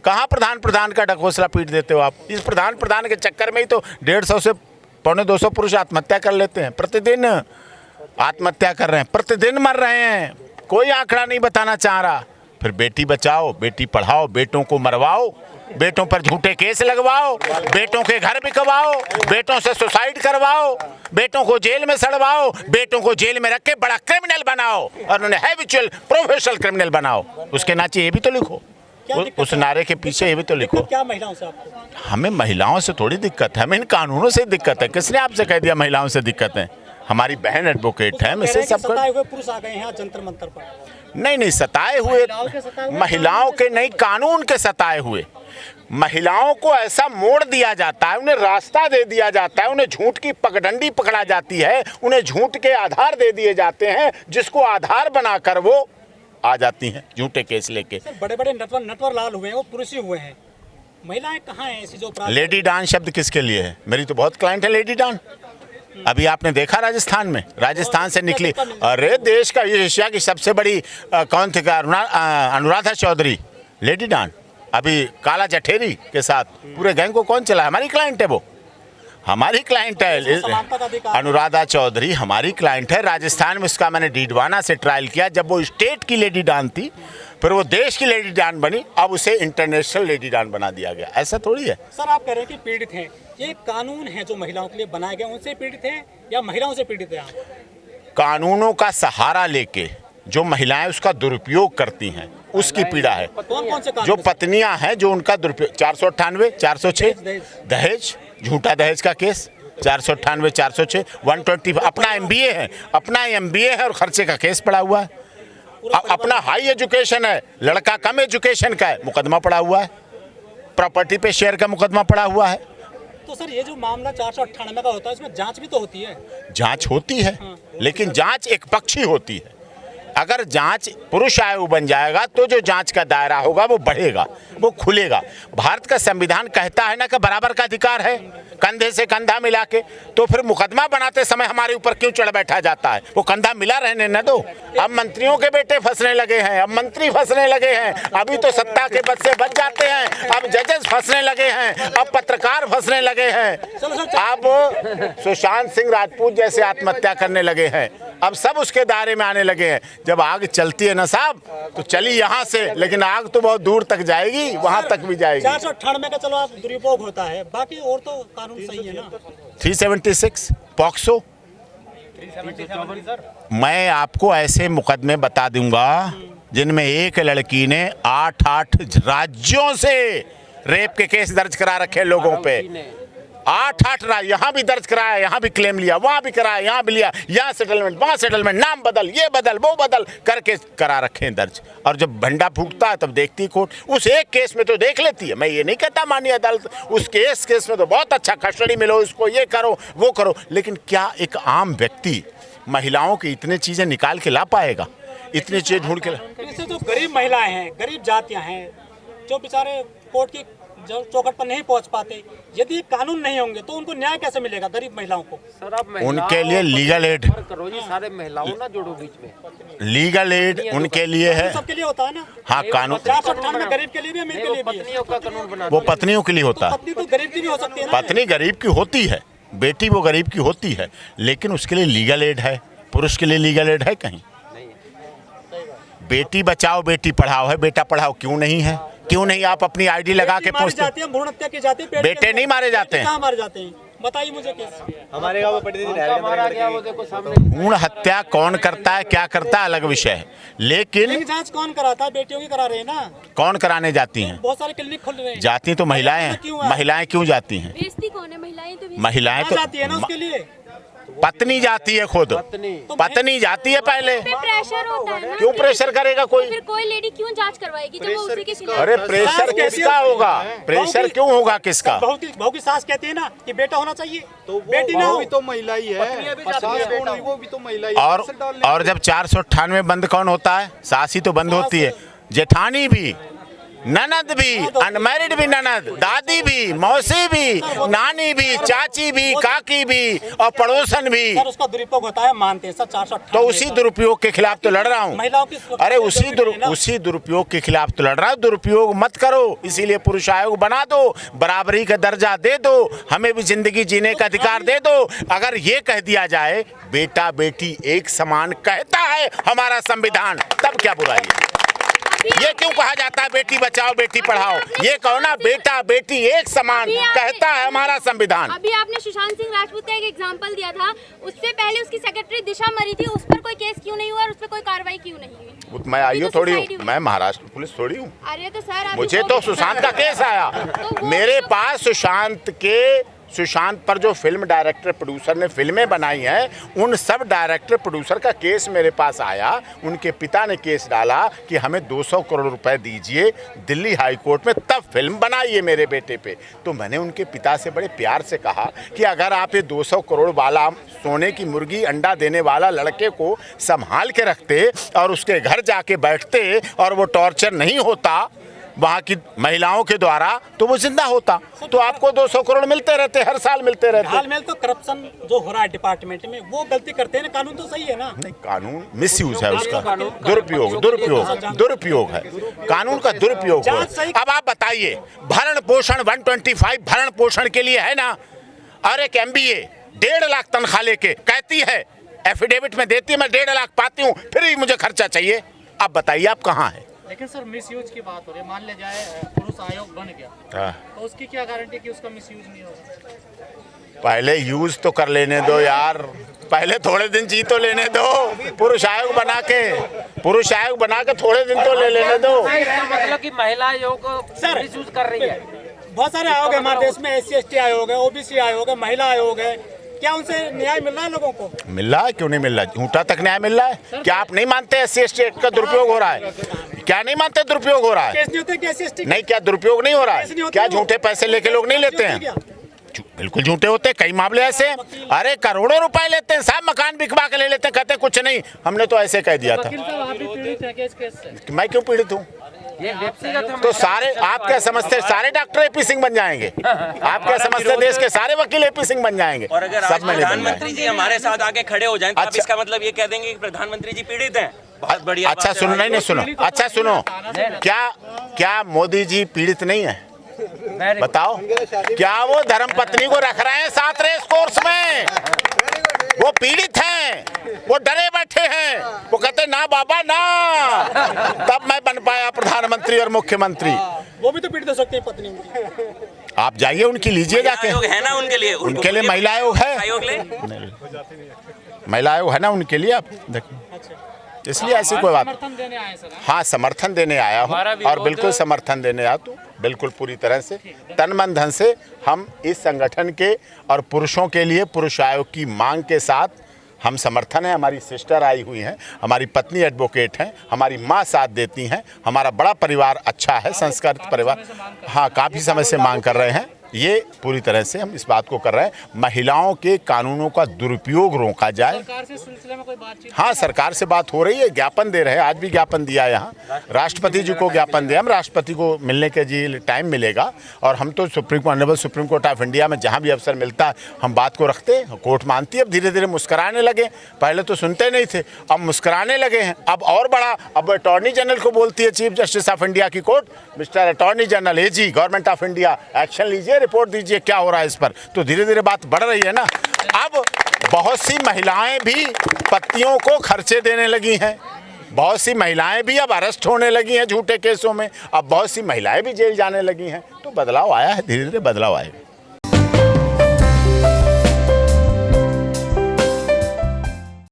कहाँ प्रधान का ढकोसला पीट देते हो आप? इस प्रधान के चक्कर में ही तो 150 से पौने 200 पुरुष आत्महत्या कर लेते हैं। प्रतिदिन आत्महत्या कर रहे हैं, प्रतिदिन मर रहे हैं, कोई आंकड़ा नहीं बताना चाह रहा। फिर बेटी बचाओ, बेटी पढ़ाओ, बेटों को मरवाओ, बेटों पर झूठे केस लगवाओ, बेटों के घर बिकवाओ, बेटों से सुसाइड करवाओ, बेटों को जेल में सड़वाओ, बेटों को जेल में रख के बड़ा क्रिमिनल बनाओ और उन्हें हैबिचुअल प्रोफेशनल क्रिमिनल बनाओ। उसके नीचे ये भी तो लिखो, उस नारे के पीछे ये भी तो लिखो। क्या महिलाओं से आपको? हमें महिलाओं से थोड़ी दिक्कत है, हमें इन कानूनों से दिक्कत है। किसने आपसे कह दिया महिलाओं से दिक्कत है? हमारी बहन एडवोकेट है, मैं से सब सताए हुए पुरुष आ गए हैं जंतर मंतर पर। नहीं सताए हुए, महिलाओं के नहीं, कानून के सताए हुए। महिलाओं को ऐसा मोड़ दिया जाता है, उन्हें रास्ता दे दिया जाता है, उन्हें झूठ की पगडंडी पकड़ा जाती है, उन्हें झूठ के आधार दे दिए जाते हैं, जिसको आधार बनाकर वो आ जाती हैं झूठे केस लेके। बड़े बड़े नटवर लाल हुए हैं, वो पुरुष ही हुए हैं, महिलाएं कहाँ हैं ऐसी जो? लेडी डॉन शब्द किसके लिए है? मेरी तो बहुत क्लाइंट है लेडी डॉन। अभी आपने देखा राजस्थान में, राजस्थान से निकली, अरे देश का एशिया की सबसे बड़ी कौन थी, अनुराधा चौधरी, लेडी डॉन। अभी काला जठेरी के साथ पूरे गैंग को कौन चला? हमारी क्लाइंट है, वो हमारी क्लाइंट है। अनुराधा चौधरी हमारी क्लाइंट है। राजस्थान में उसका मैंने डीडवाना से ट्रायल किया, जब वो स्टेट की लेडी डॉन थी, फिर वो देश की लेडी डॉन बनी, अब उसे इंटरनेशनल लेडी डॉन बना दिया गया। ऐसा थोड़ी है। सर आप कह रहे हैं कि पीड़ित हैं, ये कानून है जो महिलाओं के लिए बनाए गए, उनसे पीड़ित हैं या महिलाओं से पीड़ित हैं? कानूनों का सहारा लेके जो महिलाएं उसका दुरुपयोग करती हैं, उसकी पीड़ा है। कौन से जो पत्नियां हैं जो उनका दुरुपयोग, 498, 406 दहेज, झूठा दहेज का केस, 498, 406, 120, अपना MBA है, अपना MBA है और खर्चे का केस पड़ा हुआ है। अपना हाई एजुकेशन है, लड़का कम एजुकेशन का है, मुकदमा पड़ा हुआ है, प्रॉपर्टी पे शेयर का मुकदमा पड़ा हुआ है। तो सर ये जो मामला 498 का होता है, इसमें जांच भी तो होती है? जांच होती है, लेकिन जांच एक पक्षी होती है। अगर जांच पुरुष आयोग बन जाएगा तो जो जांच का दायरा होगा वो बढ़ेगा, वो खुलेगा। भारत का संविधान कहता है ना कि बराबर का अधिकार है, कंधे से कंधा मिला के, तो फिर मुकदमा बनाते समय हमारे ऊपर क्यों चढ़ बैठा जाता है? वो कंधा मिला रहने न दो। अब मंत्रियों के बेटे फंसने लगे हैं, अब मंत्री फंसने लगे हैं, अभी तो सत्ता के बद से बच जाते हैं, अब जजेस फंसने लगे हैं, अब पत्रकार फंसने लगे हैं, अब सुशांत सिंह राजपूत जैसे आत्महत्या करने लगे हैं, अब सब उसके दायरे में आने लगे हैं। जब आग चलती है ना साहब, तो चली यहाँ से, लेकिन आग तो बहुत दूर तक जाएगी, वहां तक भी जाएगी। 498 का चलो आप दुरुपयोग होता है, बाकी और तो कानून सही है ना? 376 पॉक्सो, मैं आपको ऐसे मुकदमे बता दूंगा जिनमें एक लड़की ने 8 राज्यों से रेप के केस दर्ज करा रखे लोगों पे। 8 राज्य, यहाँ भी दर्ज कराया, यहाँ भी क्लेम लिया, वहाँ भी कराया, यहाँ भी लिया, यहाँ सेटलमेंट, वहाँ सेटलमेंट, नाम बदल, ये बदल, वो बदल करके करा रखे हैं दर्ज। और जब भंडा फूटता है तब देखती है कोर्ट, उस एक केस में तो देख लेती है। मैं ये नहीं कहता मानिए अदालत, उस केस में तो बहुत अच्छा कस्टडी मिलो, इसको ये करो वो करो, लेकिन क्या एक आम व्यक्ति महिलाओं की इतनी चीजें निकाल के ला पाएगा? इतनी चीज ढूंढ के इससे जो गरीब महिलाएं हैं, गरीब जातियां हैं, जो बेचारे कोर्ट की चौखट पर नहीं पहुंच पाते, यदि कानून नहीं होंगे तो उनको न्याय कैसे मिलेगा गरीब महिलाओं को? सर आप उनके लिए लीगल एड करो जी, सारे महिलाओं ना जोड़ो बीच में। लीगल एड उनके लिए है, सबके लिए होता है ना? हाँ कानून 498 गरीब के लिए भी, अमीर के लिए भी। पत्नियों का कानून बना, वो पत्नियों के लिए होता है। पत्नी तो गरीब की भी हो सकती है ना? पत्नी गरीब की होती है, बेटी वो गरीब की होती है, लेकिन उसके लिए लीगल एड है। पुरुष के लिए लीगल एड है कहीं? बेटी बचाओ बेटी पढ़ाओ है, बेटा पढ़ाओ क्यों नहीं है? क्यों नहीं? आप अपनी आईडी लगा के पूछते हैं। भ्रूण हत्या की जाती है, बेटे नहीं मारे जाते हैं। कहाँ मारे जाते हैं? बताइए मुझे केस। हमारे गांव में पड़ी थी, वो देखो सामने। भ्रूण हत्या कौन करता है, क्या करता है, अलग विषय है, लेकिन जांच कौन कराता है? बेटियों की करा रहे हैं ना। कौन कराने जाती हैं? बहुत सारे क्लिनिक खुल रहे हैं। जाती तो महिलाएं हैं। महिलाएं क्यों जाती हैं? बेइज्जती कौन है? महिलाएं तो जाती है ना उसके लिए। पत्नी जाती है, खुद पत्नी जाती है पहले। प्रेशर होता है ना? क्यों प्रेशर करेगा कोई? फिर कोई लेडी क्यों जांच करवाएगी जब वो उसी के खिलाफ? अरे प्रेशर किसका होगा? प्रेशर क्यों होगा किसका? बहू की सास कहती है ना कि बेटा होना चाहिए, तो बेटी ना हो तो महिला ही है, वो भी तो महिला ही है। और जब 498 बंद कौन होता है? सास ही तो बंद होती है। जेठानी भी ननद भी, अनमैरिड भी ननद, दादी भी, मौसी भी, नानी भी, चाची भी, काकी भी और पड़ोसन भी। सर उसका दुरुपयोग होता है, मानते हैं सर। 498 तो उसी दुरुपयोग के खिलाफ तो लड़ रहा हूँ। महिलाओं की सुरक्षा अरे जरूरी है ना। उसी दुरुपयोग के खिलाफ तो लड़ रहा हूँ। दुरुपयोग मत करो, इसीलिए पुरुष आयोग बना दो, बराबरी का दर्जा दे दो, हमें भी जिंदगी जीने का अधिकार दे दो। अगर ये कह दिया जाए बेटा बेटी एक समान कहता है हमारा संविधान, तब क्या बुराई है? ये क्यों कहा जाता है बेटी बचाओ बेटी पढ़ाओ? ये कहो ना बेटा बेटी एक समान कहता है हमारा संविधान। अभी आपने सुशांत सिंह राजपूत का एक एग्जांपल दिया था, उससे पहले उसकी सेक्रेटरी दिशा मरी थी, उस पर कोई केस क्यों नहीं हुआ और उस पर कोई कार्रवाई क्यों नहीं हुई? मैं आईओ थोड़ी हूँ, मैं महाराष्ट्र पुलिस थोड़ी हूँ। अरे तो सर मुझे तो सुशांत का केस आया, मेरे पास सुशांत पर जो फिल्म डायरेक्टर प्रोड्यूसर ने फिल्में बनाई हैं उन सब डायरेक्टर प्रोड्यूसर का केस मेरे पास आया। उनके पिता ने केस डाला कि हमें 200 करोड़ रुपए दीजिए दिल्ली हाई कोर्ट में, तब फिल्म बनाई है मेरे बेटे पे। तो मैंने उनके पिता से बड़े प्यार से कहा कि अगर आप ये 200 करोड़ वाला सोने की मुर्गी अंडा देने वाला लड़के को संभाल के रखते और उसके घर जाके बैठते और वो टॉर्चर नहीं होता वहाँ की महिलाओं के द्वारा, तो वो जिंदा होता। तो आपको 200 करोड़ मिलते रहते, हर साल मिलते रहते। हाल में तो करप्शन जो हो रहा है डिपार्टमेंट में, वो गलती करते हैं ना, कानून तो सही है ना। नहीं, कानून मिसयूज है उसका, दुरुपयोग है, कानून का दुरुपयोग है। अब आप बताइए, भरण पोषण 125 भरण पोषण के लिए है ना, और एक MBA 1.5 लाख तनख्वाह लेके कहती है, एफिडेविट में देती है मैं 1.5 लाख पाती हूँ, फिर भी मुझे खर्चा चाहिए। अब बताइए आप कहाँ है? लेकिन सर मिसयूज की बात हो रही है, मान ले जाए पुरुष आयोग बन गया तो उसकी क्या गारंटी कि उसका मिसयूज नहीं होगा? पहले यूज तो कर लेने दो यार, पहले थोड़े दिन जी तो लेने दो। पुरुष आयोग बना के थोड़े दिन तो ले लेने दो। मतलब कि महिला आयोग सर मिसयूज कर रही है। बहुत सारे आयोग है हमारे देश में, SC/ST आयोग है, OBC आयोग है, महिला आयोग है। क्या उनसे न्याय मिल रहा है लोगों को? मिल रहा है, क्यों नहीं मिल रहा है? झूठा तक न्याय मिल रहा है। क्या आप नहीं मानते SC/ST एक्ट का दुरुपयोग हो रहा है? क्या नहीं मानते दुरुपयोग हो रहा है? केस नहीं होते क्या SC/ST? नहीं, क्या दुरुपयोग नहीं हो रहा है? क्या झूठे पैसे लेके लोग नहीं लेते हैं? बिल्कुल झूठे होते हैं, कई मामले ऐसे। अरे करोड़ों रुपए लेते हैं साहब, मकान बिकवा के ले लेते हैं, कहते हैं कुछ नहीं, हमने तो ऐसे कह दिया था। मैं क्यों पीड़ित हूँ? ये व्यक्तिगत हम तो सारे आप क्या समझते, सारे डॉक्टर AP सिंह बन जाएंगे? आप क्या समझते देश के सारे वकील AP सिंह बन जाएंगे? और अगर आज सब में नहीं बन प्रधानमंत्री जी हमारे साथ आके खड़े हो जाएं तो आप अच्छा। इसका मतलब ये कह देंगे कि प्रधानमंत्री जी पीड़ित हैं? बहुत बढ़िया अच्छा सुनो, नहीं सुनो, अच्छा सुनो, क्या मोदी जी पीड़ित नहीं है? बताओ, क्या वो धर्मपत्नी को रख रहे हैं 7 रेस कोर्स में? वो पीड़ित हैं, वो डरे बैठे हैं, वो कहते ना बाबा ना, तब मैं बन पाया प्रधानमंत्री और मुख्यमंत्री। वो भी तो पीड़ित हो सकती है पत्नी उनकी। आप जाइए उनकी लीजिए जाके, आयोग है ना उनके लिए, उनके लिए महिला आयोग है, आयोग ले महिला आयोग है ना उनके लिए। आप देखिए, इसलिए ऐसी कोई बात। समर्थन देने आए सर। हाँ, समर्थन देने आया हूँ और बिल्कुल समर्थन देने आया तो बिल्कुल पूरी तरह से तन मन धन से हम इस संगठन के और पुरुषों के लिए पुरुष आयोग की मांग के साथ हम समर्थन है। हमारी सिस्टर आई हुई हैं, हमारी पत्नी एडवोकेट हैं, हमारी माँ साथ देती हैं, हमारा बड़ा परिवार अच्छा है, संस्कृत परिवार। हाँ, काफ़ी समय से मांग कर रहे हैं, ये पूरी तरह से हम इस बात को कर रहे हैं, महिलाओं के कानूनों का दुरुपयोग रोका जाए। सरकार से सिलसिले में कोई बातचीत? हाँ, सरकार से बात हो रही है, ज्ञापन दे रहे हैं, आज भी ज्ञापन दिया है यहाँ, राष्ट्रपति जी को ज्ञापन दिया। हम राष्ट्रपति को मिलने के जी टाइम मिलेगा और हम तो honourable supreme court of India में जहाँ भी अवसर मिलता है हम बात को रखते हैं, कोर्ट मानती है। अब धीरे धीरे मुस्कुराने लगे, पहले तो सुनते नहीं थे, अब मुस्कुराने लगे हैं। अब और बड़ा, अब अटॉर्नी जनरल को बोलती है चीफ जस्टिस ऑफ इंडिया की court, mister attorney general AG government of India, action लीजिए, रिपोर्ट दीजिए क्या हो रहा है इस पर। तो धीरे धीरे बात बढ़ रही है ना। अब बहुत सी महिलाएं भी पतियों को खर्चे देने लगी हैं, बहुत सी महिलाएं भी अब अरेस्ट होने लगी हैं झूठे केसों में, अब बहुत सी महिलाएं भी जेल जाने लगी हैं। तो बदलाव आया है, धीरे धीरे बदलाव आएगा।